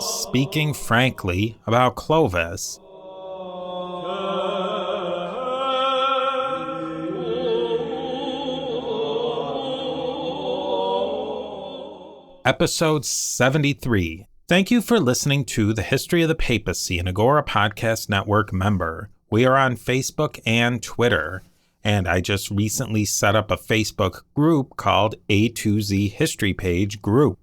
Speaking frankly about Clovis. Episode 73. Thank you for listening to The History of the Papacy, an Agora Podcast Network member. We are on Facebook and Twitter, and I just recently set up a Facebook group called A2Z History Page Group.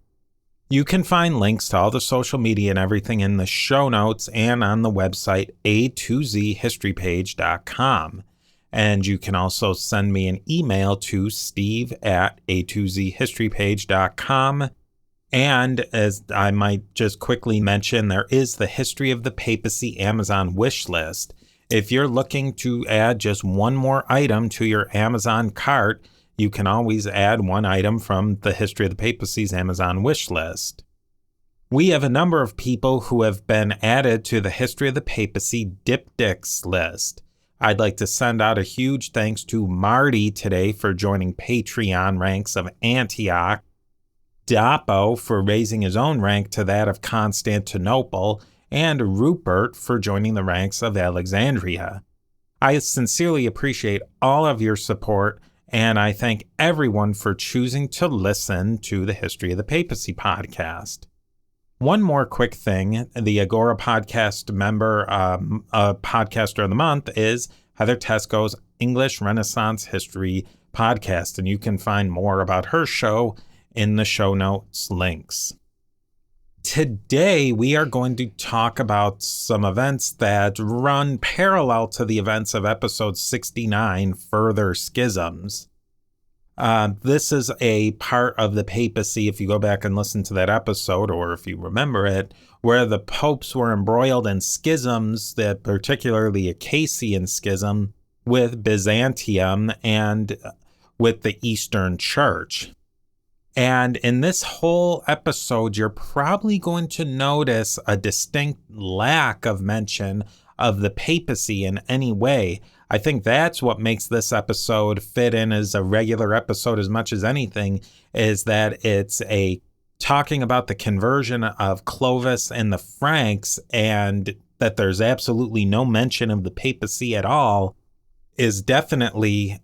You can find links to all the social media and everything in the show notes and on the website a2zhistorypage.com. And you can also send me an email to steve@a2zhistorypage.com. And as I might just quickly mention, there is the History of the Papacy Amazon wish list. If you're looking to add just one more item to your Amazon cart, you can always add one item from the History of the Papacy's Amazon wish list. We have a number of people who have been added to the History of the Papacy Diptychs list. I'd like to send out a huge thanks to Marty today for joining Patreon ranks of Antioch, Dapo for raising his own rank to that of Constantinople, and Rupert for joining the ranks of Alexandria. I sincerely appreciate all of your support, and I thank everyone for choosing to listen to the History of the Papacy podcast. One more quick thing, the Agora podcast member, podcaster of the month is Heather Tesco's English Renaissance History podcast, and you can find more about her show in the show notes links. Today, we are going to talk about some events that run parallel to the events of episode 69, Further Schisms. This is a part of the papacy, if you go back and listen to that episode, or if you remember it, where the popes were embroiled in schisms, that particularly a Cassian schism with Byzantium and with the Eastern Church. And in this whole episode, you're probably going to notice a distinct lack of mention of the papacy in any way. I think that's what makes this episode fit in as a regular episode as much as anything, is that it's a talking about the conversion of Clovis and the Franks, and that there's absolutely no mention of the papacy at all is definitely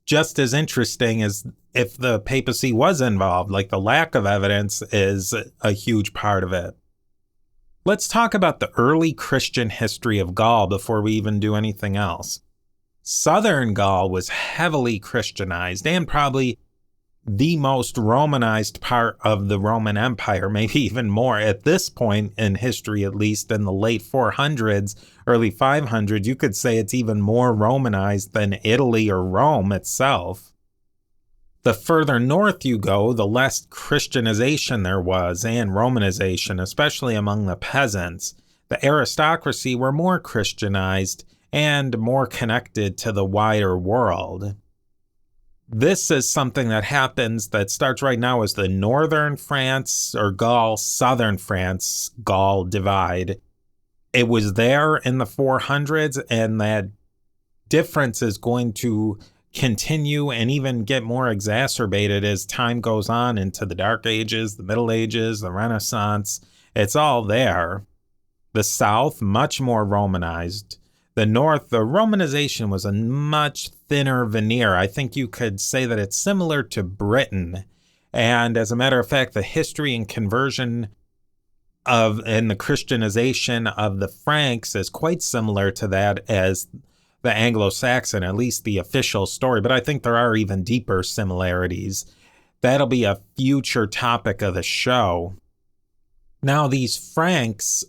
just as interesting as if the papacy was involved. Like, the lack of evidence is a huge part of it. Let's talk about the early Christian history of Gaul before we even do anything else. Southern Gaul was heavily Christianized and probably the most Romanized part of the Roman Empire, maybe even more at this point in history, at least in the late 400s, early 500s. You could say it's even more Romanized than Italy or Rome itself. The further north you go, the less Christianization there was, and Romanization, especially among the peasants. The aristocracy were more Christianized and more connected to the wider world. This is something that happens that starts right now as the northern France or Gaul, southern France, Gaul divide. It was there in the 400s, and that difference is going to continue and even get more exacerbated as time goes on into the Dark Ages, the Middle Ages, the Renaissance. It's all there. The South, much more Romanized. The North, the Romanization was a much thinner veneer. I think you could say that it's similar to Britain. And as a matter of fact, the history and conversion and the Christianization of the Franks is quite similar to that as the Anglo-Saxon, at least the official story. But I think there are even deeper similarities. That'll be a future topic of the show. Now, these Franks,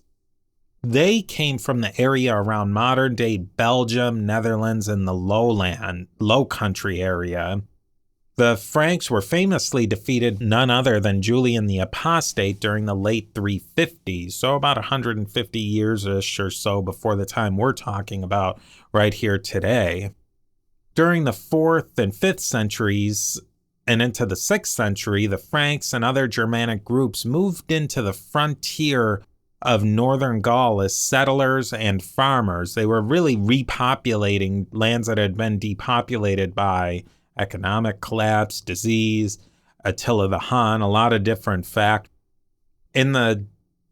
they came from the area around modern-day Belgium, Netherlands, and the Low Country area. The Franks were famously defeated none other than Julian the Apostate during the late 350s, so about 150 years-ish or so before the time we're talking about right here today. During the 4th and 5th centuries, and into the 6th century, the Franks and other Germanic groups moved into the frontier of northern Gaul as settlers and farmers. They were really repopulating lands that had been depopulated by economic collapse, disease, Attila the Hun, a lot of different factors. In the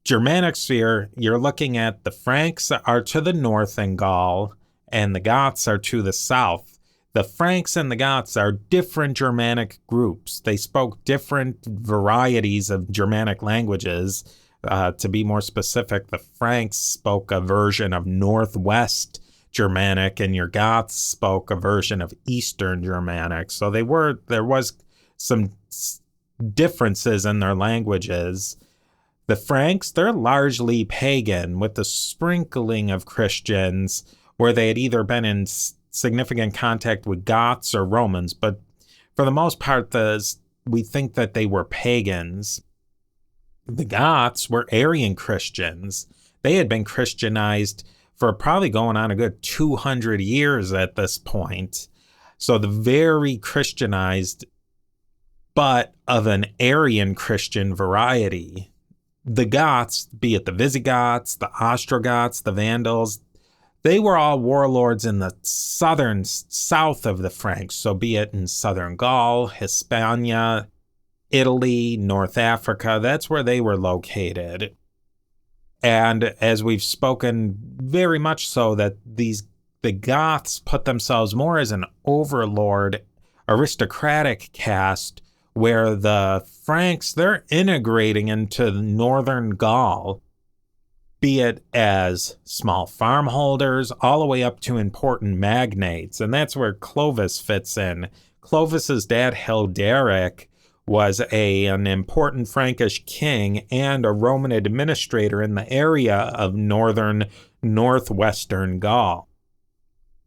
Germanic sphere, you're looking at the Franks are to the north in Gaul, and the Goths are to the south. The Franks and the Goths are different Germanic groups. They spoke different varieties of Germanic languages. To be more specific, the Franks spoke a version of Northwest Germanic, and your Goths spoke a version of Eastern Germanic. So there was some differences in their languages. The Franks, they're largely pagan, with the sprinkling of Christians, where they had either been in significant contact with Goths or Romans, but for the most part, we think that they were pagans. The Goths were Arian Christians. They had been Christianized for probably going on a good 200 years at this point. So the very Christianized, but of an Arian Christian variety. The Goths, be it the Visigoths, the Ostrogoths, the Vandals, they were all warlords in the south of the Franks, so be it in southern Gaul, Hispania, Italy, North Africa, that's where they were located. And as we've spoken very much so that the Goths put themselves more as an overlord, aristocratic caste, where the Franks, they're integrating into northern Gaul, be it as small farmholders all the way up to important magnates. And that's where Clovis fits in. Clovis's dad, Hilderic, was an important Frankish king and a Roman administrator in the area of northwestern Gaul.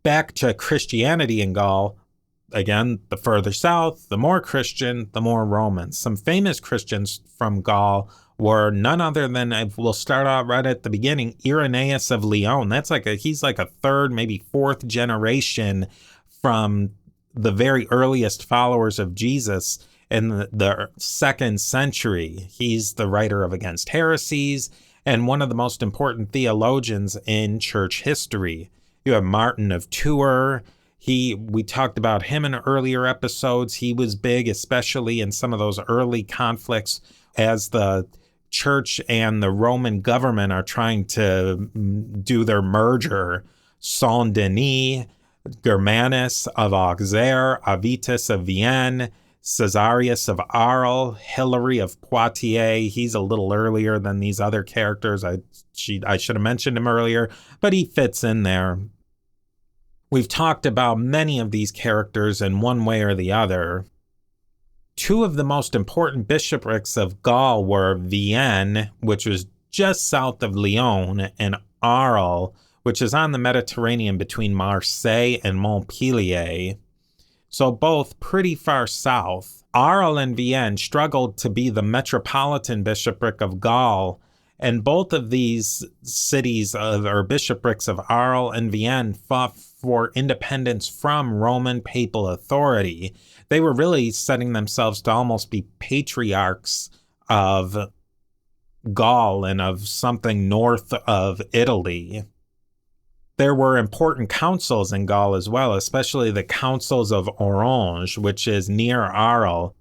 Back to Christianity in Gaul, again, the further south, the more Christian, the more Roman. Some famous Christians from Gaul were none other than, we'll start out right at the beginning, Irenaeus of Lyon. He's like a third, maybe fourth generation from the very earliest followers of Jesus in the 2nd century. He's the writer of Against Heresies and one of the most important theologians in church history. You have Martin of Tours. We talked about him in earlier episodes. He was big, especially in some of those early conflicts as the church and the Roman government are trying to do their merger. Saint Denis, Germanus of Auxerre, Avitus of Vienne, Caesarius of Arles, Hilary of Poitiers. He's a little earlier than these other characters. I should have mentioned him earlier, but he fits in there. We've talked about many of these characters in one way or the other. Two of the most important bishoprics of Gaul were Vienne, which was just south of Lyon, and Arles, which is on the Mediterranean between Marseille and Montpellier. So both pretty far south. Arles and Vienne struggled to be the metropolitan bishopric of Gaul, and both of these cities or bishoprics of Arles and Vienne fought for independence from Roman papal authority. They were really setting themselves to almost be patriarchs of Gaul and of something north of Italy. There were important councils in Gaul as well, especially the councils of Orange, which is near Arles.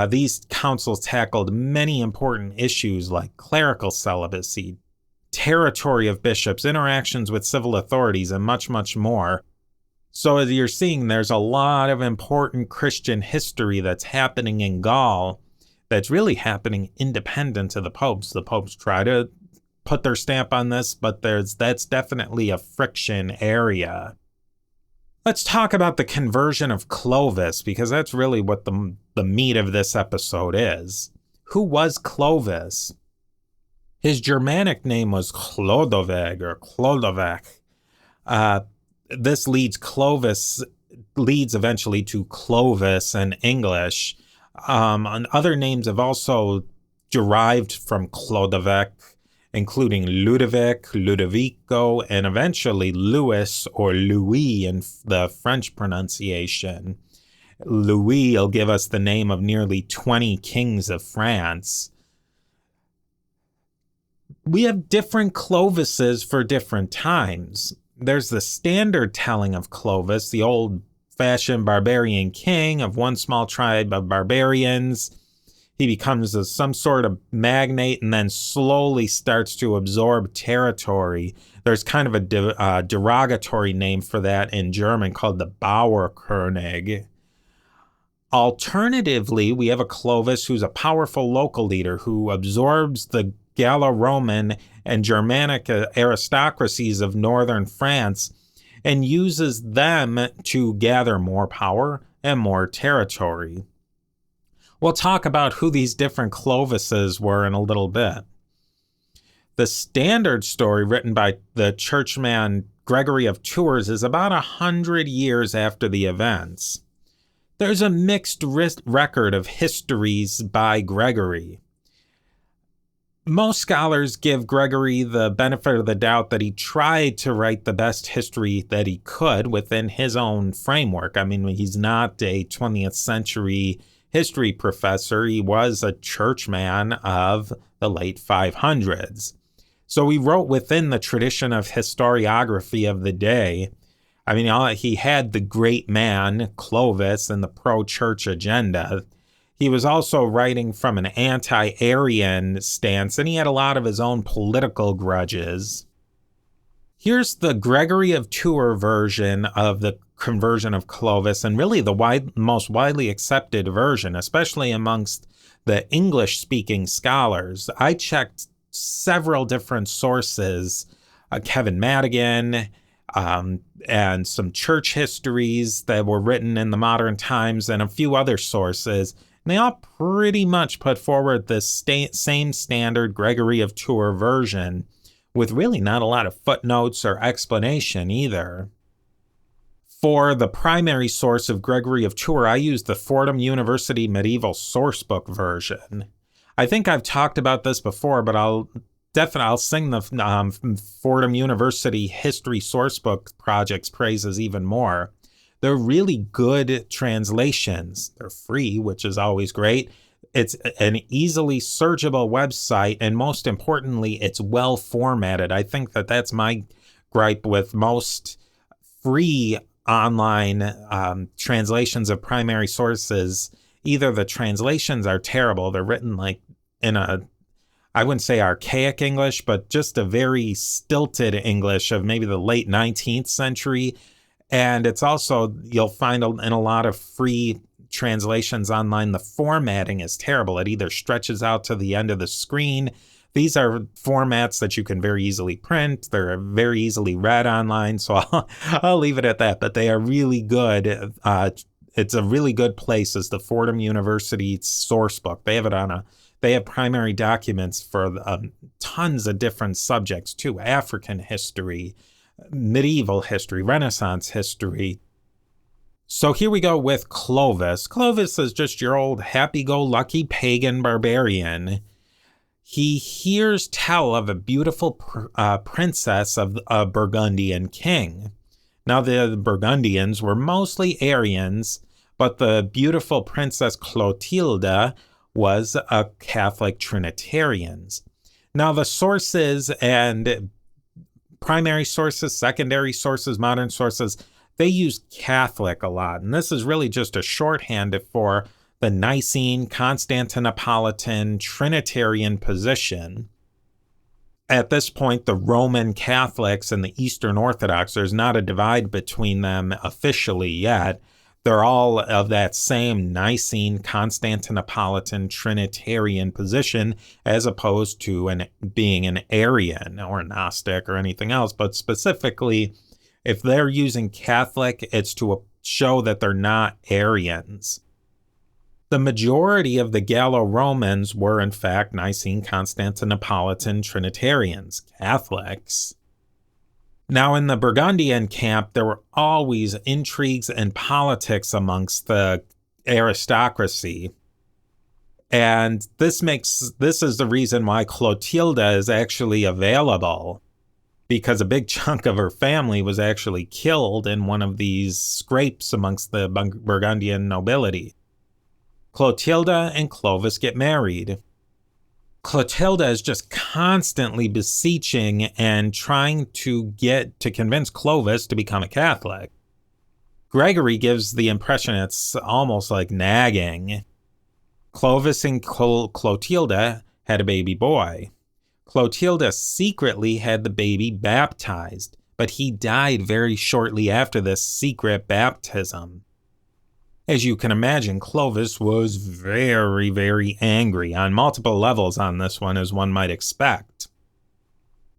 These councils tackled many important issues like clerical celibacy, territory of bishops, interactions with civil authorities, and much, much more. So as you're seeing, there's a lot of important Christian history that's happening in Gaul that's really happening independent of the popes. The popes try to put their stamp on this, but that's definitely a friction area. Let's talk about the conversion of Clovis, because that's really what the meat of this episode is. Who was Clovis? His Germanic name was Chlodovig or Clodovec. This leads eventually to Clovis in English. And other names have also derived from Clodovec, including Ludovic, Ludovico, and eventually Louis or Louis in the French pronunciation. Louis will give us the name of nearly 20 kings of France. We have different Clovises for different times. There's the standard telling of Clovis, the old-fashioned barbarian king of one small tribe of barbarians. He becomes some sort of magnate and then slowly starts to absorb territory. There's kind of a derogatory name for that in German called the Bauerkönig. Alternatively, we have a Clovis who's a powerful local leader who absorbs the Gallo-Roman and Germanic aristocracies of northern France and uses them to gather more power and more territory. We'll talk about who these different Clovises were in a little bit. The standard story written by the churchman Gregory of Tours is about 100 years after the events. There's a mixed record of histories by Gregory. Most scholars give Gregory the benefit of the doubt that he tried to write the best history that he could within his own framework. I mean, he's not a 20th century history professor. He was a churchman of the late 500s. So he wrote within the tradition of historiography of the day. I mean, he had the great man, Clovis, and the pro-church agenda. He was also writing from an anti-Arian stance, and he had a lot of his own political grudges. Here's the Gregory of Tours version of the conversion of Clovis, and really the most widely accepted version, especially amongst the English-speaking scholars. I checked several different sources, Kevin Madigan, and some church histories that were written in the modern times, and a few other sources. And they all pretty much put forward this same standard Gregory of Tours version, with really not a lot of footnotes or explanation either. For the primary source of Gregory of Tours, I used the Fordham University Medieval Sourcebook version. I think I've talked about this before, but I'll sing the Fordham University History Sourcebook project's praises even more. They're really good translations. They're free, which is always great. It's an easily searchable website, and most importantly, it's well formatted. I think that's my gripe with most free online translations of primary sources. Either the translations are terrible, they're written like in I wouldn't say archaic English, but just a very stilted English of maybe the late 19th century. And it's also, you'll find in a lot of free translations online, the formatting is terrible. It either stretches out to the end of the screen. These are formats that you can very easily print. They're very easily read online. So I'll leave it at that. But they are really good. It's a really good place is the Fordham University Sourcebook. They have primary documents for tons of different subjects too. African history, medieval history, Renaissance history. So here we go with Clovis. Clovis is just your old happy-go-lucky pagan barbarian. He hears tell of a beautiful princess of a Burgundian king. Now, the Burgundians were mostly Arians, but the beautiful Princess Clotilda was a Catholic Trinitarians. Now, the sources and primary sources, secondary sources, modern sources, they use Catholic a lot. And this is really just a shorthand for the Nicene, Constantinopolitan, Trinitarian position. At this point, the Roman Catholics and the Eastern Orthodox, there's not a divide between them officially yet. They're all of that same Nicene, Constantinopolitan, Trinitarian position, as opposed to being an Arian or Gnostic or anything else. But specifically, if they're using Catholic, it's to show that they're not Arians. The majority of the Gallo-Romans were, in fact, Nicene, Constantinopolitan, Trinitarians, Catholics. Now, in the Burgundian camp, there were always intrigues and politics amongst the aristocracy. And this is the reason why Clotilda is actually available. because a big chunk of her family was actually killed in one of these scrapes amongst the Burgundian nobility. Clotilda and Clovis get married. Clotilda is just constantly beseeching and trying to convince Clovis to become a Catholic. Gregory gives the impression it's almost like nagging. Clovis and Clotilda had a baby boy. Clotilda secretly had the baby baptized, but he died very shortly after this secret baptism. As you can imagine, Clovis was very, very angry on multiple levels on this one, as one might expect.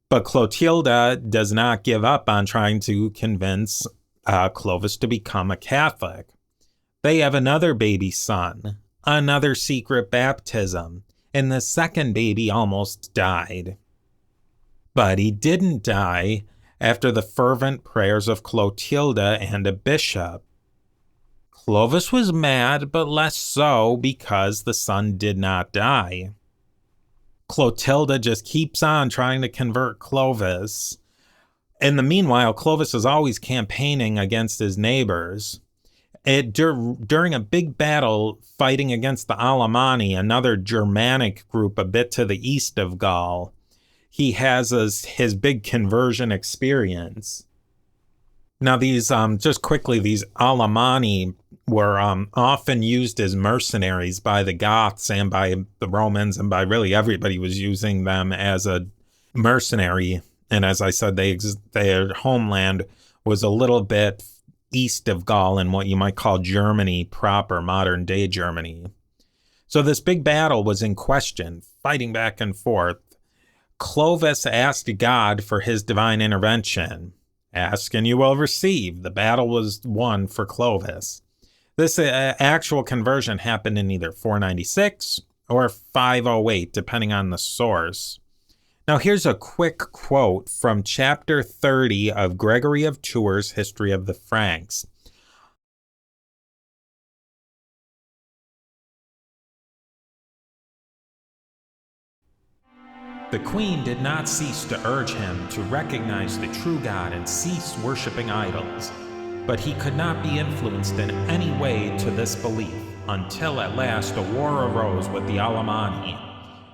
But Clotilda does not give up on trying to convince Clovis to become a Catholic. They have another baby son, another secret baptism, and the second baby almost died. But he didn't die after the fervent prayers of Clotilda and a bishop. Clovis was mad, but less so because the son did not die. Clotilda just keeps on trying to convert Clovis. In the meanwhile, Clovis is always campaigning against his neighbors. During a big battle fighting against the Alemanni, another Germanic group a bit to the east of Gaul, he has his big conversion experience. Now, these Alemanni were often used as mercenaries by the Goths and by the Romans, and by really everybody was using them as a mercenary. And as I said, their homeland was a little bit east of Gaul in what you might call Germany proper, modern-day Germany. So this big battle was in question, fighting back and forth. Clovis asked God for his divine intervention. Ask and you will receive. The battle was won for Clovis. This actual conversion happened in either 496 or 508, depending on the source. Now here's a quick quote from chapter 30 of Gregory of Tours' History of the Franks. The queen did not cease to urge him to recognize the true God and cease worshiping idols, but he could not be influenced in any way to this belief until at last a war arose with the Alemanni,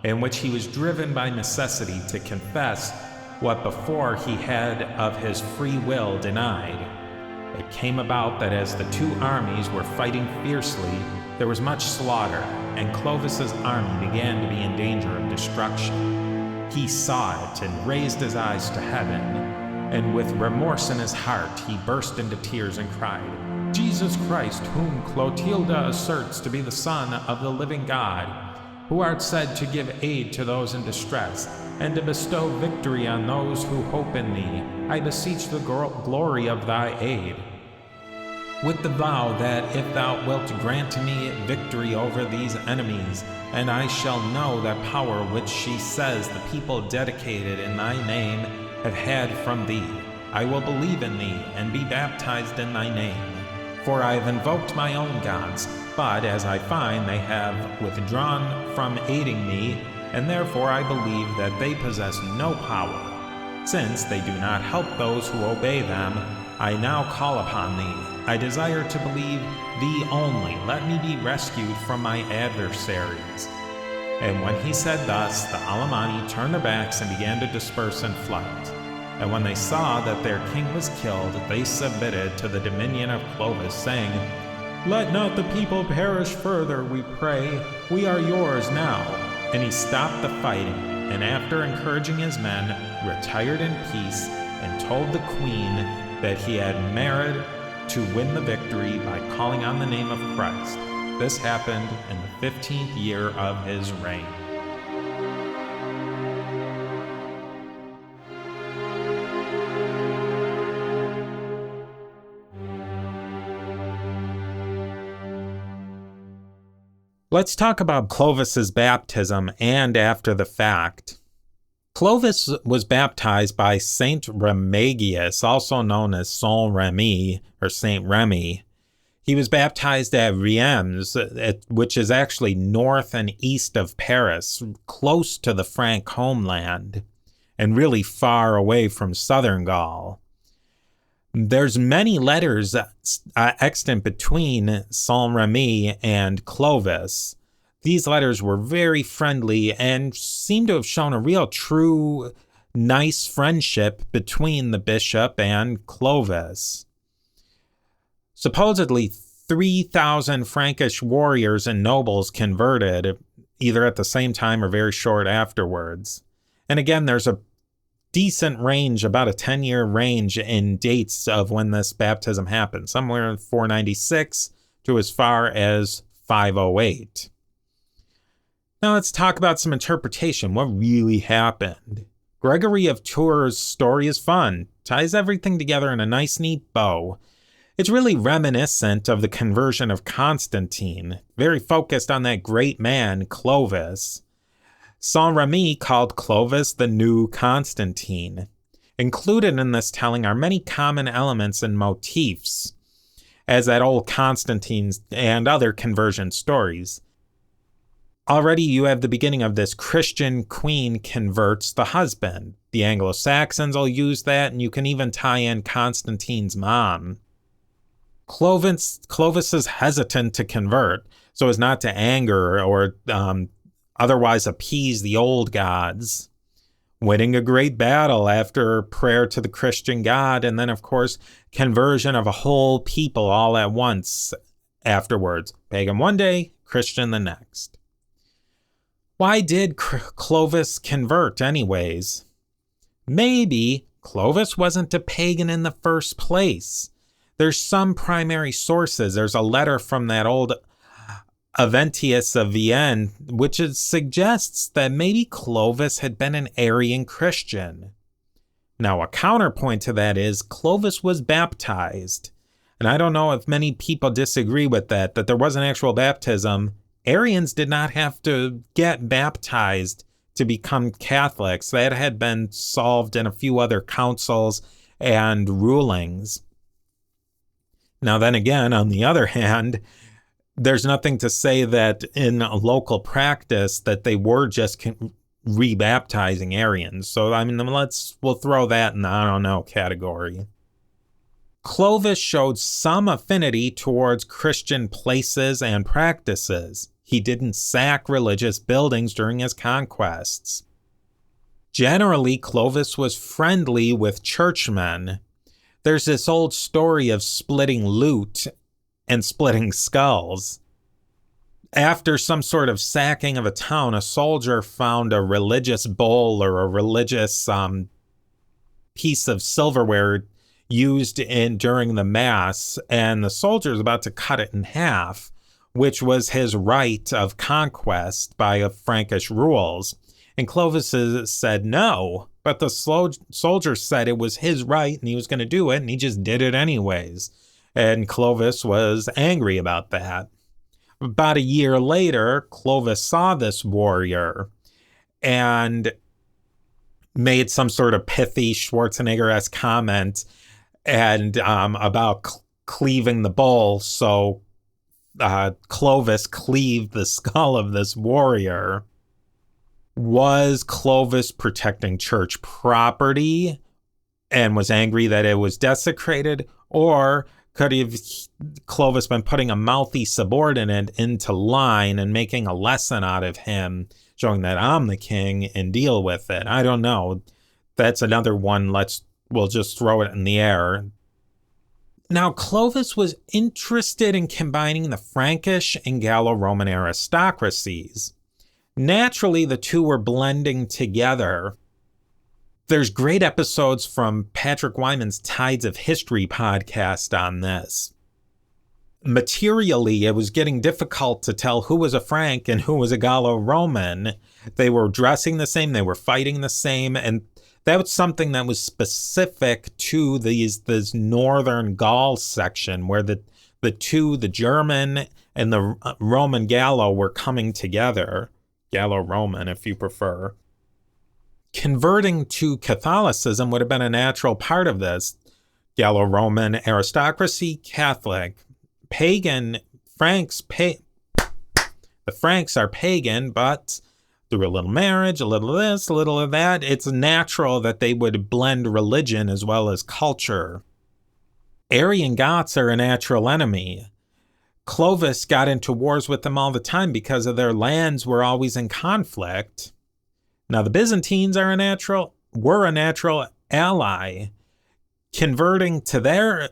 in which he was driven by necessity to confess what before he had of his free will denied. It came about that as the two armies were fighting fiercely, there was much slaughter, and Clovis's army began to be in danger of destruction. He saw it and raised his eyes to heaven, and with remorse in his heart he burst into tears and cried, Jesus Christ, whom Clotilda asserts to be the Son of the living God, who art said to give aid to those in distress, and to bestow victory on those who hope in thee, I beseech the glory of thy aid, with the vow that if thou wilt grant me victory over these enemies, and I shall know that power which she says the people dedicated in thy name have had from thee, I will believe in thee and be baptized in thy name. For I have invoked my own gods, but as I find they have withdrawn from aiding me, and therefore I believe that they possess no power. Since they do not help those who obey them, I now call upon thee. I desire to believe thee only. Let me be rescued from my adversaries. And when he said thus, the Alemanni turned their backs and began to disperse in flight. And when they saw that their king was killed, they submitted to the dominion of Clovis, saying, Let not the people perish further, we pray. We are yours now. And he stopped the fighting, and after encouraging his men, retired in peace, and told the queen that he had merit to win the victory by calling on the name of Christ. This happened in the 15th year of his reign. Let's talk about Clovis's baptism and after the fact. Clovis was baptized by Saint Remigius, also known as Saint Remy or Saint Remy. He was baptized at Reims, which is actually north and east of Paris, close to the Frank homeland. and really far away from southern Gaul. There's many letters extant between Saint-Remy and Clovis. These letters were very friendly and seem to have shown a real true nice friendship between the bishop and Clovis. Supposedly, 3,000 Frankish warriors and nobles converted, either at the same time or very short afterwards. And again, there's a decent range, about a 10-year range in dates of when this baptism happened, somewhere in 496 to as far as 508. Now let's talk about some interpretation. What really happened? Gregory of Tours' story is fun, ties everything together in a nice, neat bow. It's really reminiscent of the conversion of Constantine, very focused on that great man, Clovis. Saint-Remy called Clovis the new Constantine. Included in this telling are many common elements and motifs, as that old Constantine's and other conversion stories. Already you have the beginning of this Christian queen converts the husband. The Anglo-Saxons will use that, and you can even tie in Constantine's mom. Clovis is hesitant to convert, so as not to anger or otherwise appease the old gods. Winning a great battle after prayer to the Christian God, and then, of course, conversion of a whole people all at once afterwards. Pagan one day, Christian the next. Why did Clovis convert anyways? Maybe Clovis wasn't a pagan in the first place. There's some primary sources. There's a letter from that old Aventius of Vienne, which suggests that maybe Clovis had been an Arian Christian. Now, a counterpoint to that is Clovis was baptized. And I don't know if many people disagree with that there was an actual baptism. Arians did not have to get baptized to become Catholics. That had been solved in a few other councils and rulings. Now then again, on the other hand, there's nothing to say that in a local practice that they were just rebaptizing Arians. So, I mean, we'll throw that in the I don't know category. Clovis showed some affinity towards Christian places and practices. He didn't sack religious buildings during his conquests. Generally, Clovis was friendly with churchmen. There's this old story of splitting loot and splitting skulls. After some sort of sacking of a town, a soldier found a religious bowl or a religious piece of silverware used during the mass, and the soldier is about to cut it in half, which was his right of conquest by Frankish rules. And Clovis said no, but the soldier said it was his right and he was going to do it, and he just did it anyways. And Clovis was angry about that. About a year later, Clovis saw this warrior and made some sort of pithy Schwarzenegger-esque comment and about cleaving the bowl. So Clovis cleaved the skull of this warrior. Was Clovis protecting church property and was angry that it was desecrated? Or could Clovis been putting a mouthy subordinate into line and making a lesson out of him, showing that I'm the king and deal with it? I don't know. That's another one. We'll just throw it in the air. Now, Clovis was interested in combining the Frankish and Gallo-Roman aristocracies. Naturally, the two were blending together. There's great episodes from Patrick Wyman's Tides of History podcast on this. Materially, it was getting difficult to tell who was a Frank and who was a Gallo-Roman. They were dressing the same, they were fighting the same, and that was something that was specific to this northern Gaul section where the German and the Roman Gallo were coming together. Gallo-Roman, if you prefer. Converting to Catholicism would have been a natural part of this. Gallo-Roman aristocracy, Catholic. Pagan, the Franks are pagan, but through a little marriage, a little of this, a little of that. It's natural that they would blend religion as well as culture. Arian Goths are a natural enemy. Clovis got into wars with them all the time because of their lands were always in conflict. Now the Byzantines were a natural ally. Converting to their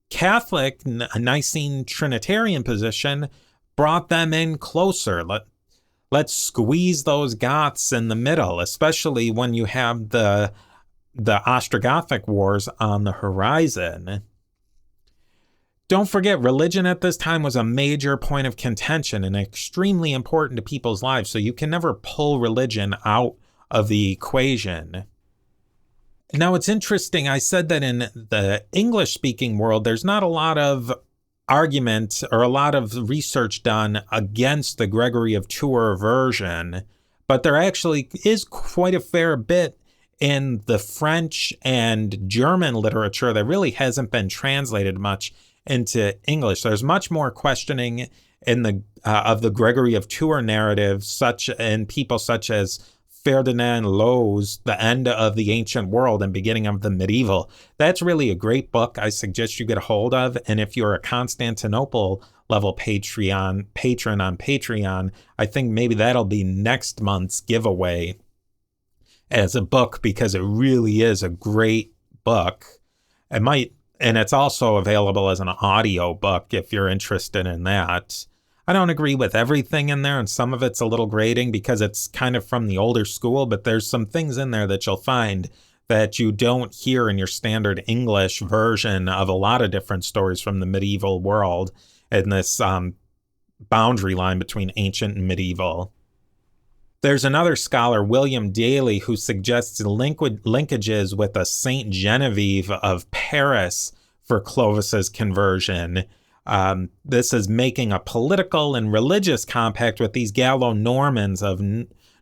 Catholic Nicene Trinitarian position brought them in closer. Let's squeeze those Goths in the middle, especially when you have the Ostrogothic wars on the horizon. Don't forget, religion at this time was a major point of contention and extremely important to people's lives, so you can never pull religion out of the equation. Now, it's interesting, I said that in the English-speaking world, there's not a lot of argument or a lot of research done against the Gregory of Tours version, but there actually is quite a fair bit in the French and German literature that really hasn't been translated much into English. There's much more questioning in the of the Gregory of Tours narrative, in people such as Ferdinand Lowe's The End of the Ancient World and Beginning of the Medieval. That's really a great book I suggest you get a hold of. And if you're a Constantinople level patron on Patreon, I think maybe that'll be next month's giveaway as a book, because it really is a great book. And it's also available as an audio book if you're interested in that. I don't agree with everything in there, and some of it's a little grating because it's kind of from the older school, but there's some things in there that you'll find that you don't hear in your standard English version of a lot of different stories from the medieval world, in this boundary line between ancient and medieval. There's another scholar, William Daly, who suggests linkages with a Saint Genevieve of Paris for Clovis's conversion. This is making a political and religious compact with these Gallo-Normans of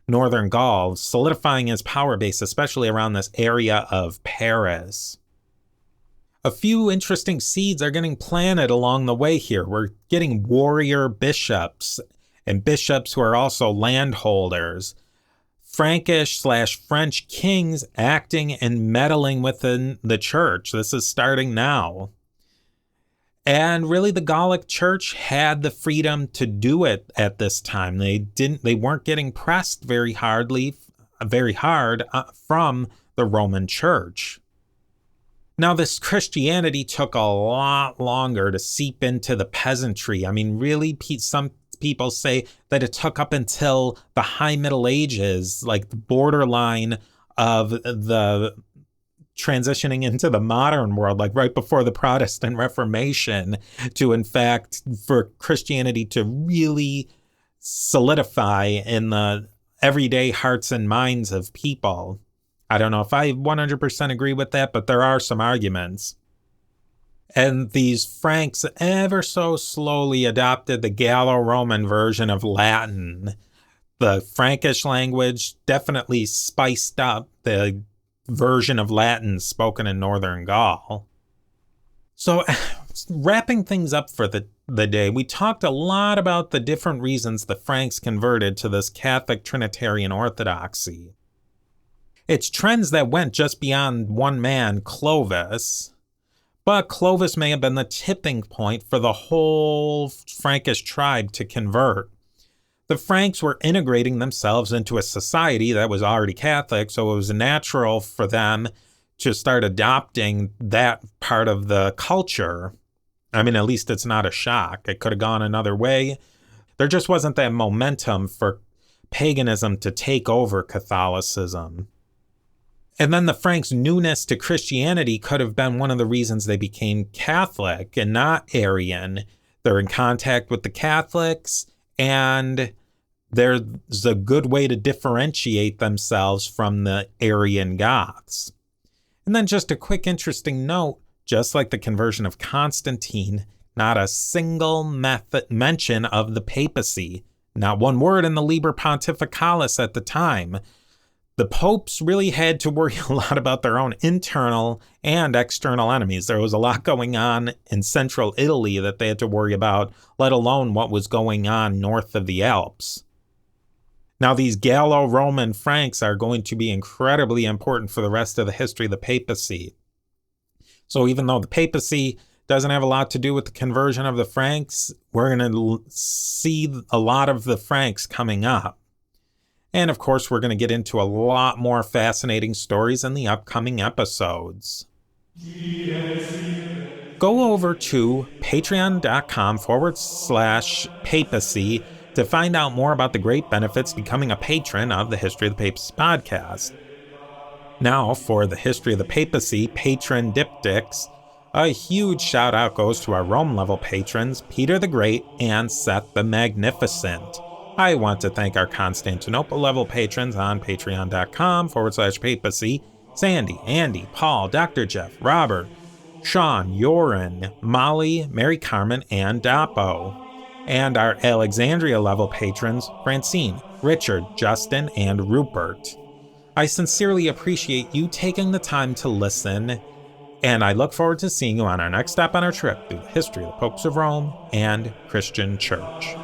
northern Gaul, solidifying his power base, especially around this area of Paris. A few interesting seeds are getting planted along the way here. We're getting warrior bishops, and bishops who are also landholders. Frankish/French kings acting and meddling within the church. This is starting now. And really, the Gallic Church had the freedom to do it at this time. They weren't getting pressed very hard from the Roman Church. Now, this Christianity took a lot longer to seep into the peasantry. I mean, really, some people say that it took up until the High Middle Ages, like the borderline of the transitioning into the modern world, like right before the Protestant Reformation, for Christianity to really solidify in the everyday hearts and minds of people. I don't know if I 100% agree with that, but there are some arguments. And these Franks ever so slowly adopted the Gallo-Roman version of Latin. The Frankish language definitely spiced up the version of Latin spoken in northern Gaul. So, wrapping things up for the day, we talked a lot about the different reasons the Franks converted to this Catholic Trinitarian orthodoxy. It's trends that went just beyond one man, Clovis. But Clovis may have been the tipping point for the whole Frankish tribe to convert. The Franks were integrating themselves into a society that was already Catholic, so it was natural for them to start adopting that part of the culture. I mean, at least it's not a shock. It could have gone another way. There just wasn't that momentum for paganism to take over Catholicism. And then the Franks' newness to Christianity could have been one of the reasons they became Catholic and not Arian. They're in contact with the Catholics, and there's a good way to differentiate themselves from the Arian Goths. And then just a quick interesting note, just like the conversion of Constantine, not a single mention of the papacy. Not one word in the Liber Pontificalis at the time. The popes really had to worry a lot about their own internal and external enemies. There was a lot going on in central Italy that they had to worry about, let alone what was going on north of the Alps. Now, these Gallo-Roman Franks are going to be incredibly important for the rest of the history of the papacy. So even though the papacy doesn't have a lot to do with the conversion of the Franks, we're going to see a lot of the Franks coming up. And of course, we're going to get into a lot more fascinating stories in the upcoming episodes. Go over to patreon.com/papacy to find out more about the great benefits becoming a patron of the History of the Papacy podcast. Now, for the History of the Papacy patron diptychs, a huge shout out goes to our Rome level patrons, Peter the Great and Seth the Magnificent. I want to thank our Constantinople level patrons on patreon.com/papacy, Sandy, Andy, Paul, Dr. Jeff, Robert, Sean, Yoren, Molly, Mary Carmen, and Dapo. And our Alexandria level patrons, Francine, Richard, Justin, and Rupert. I sincerely appreciate you taking the time to listen, and I look forward to seeing you on our next stop on our trip through the history of the popes of Rome and Christian Church.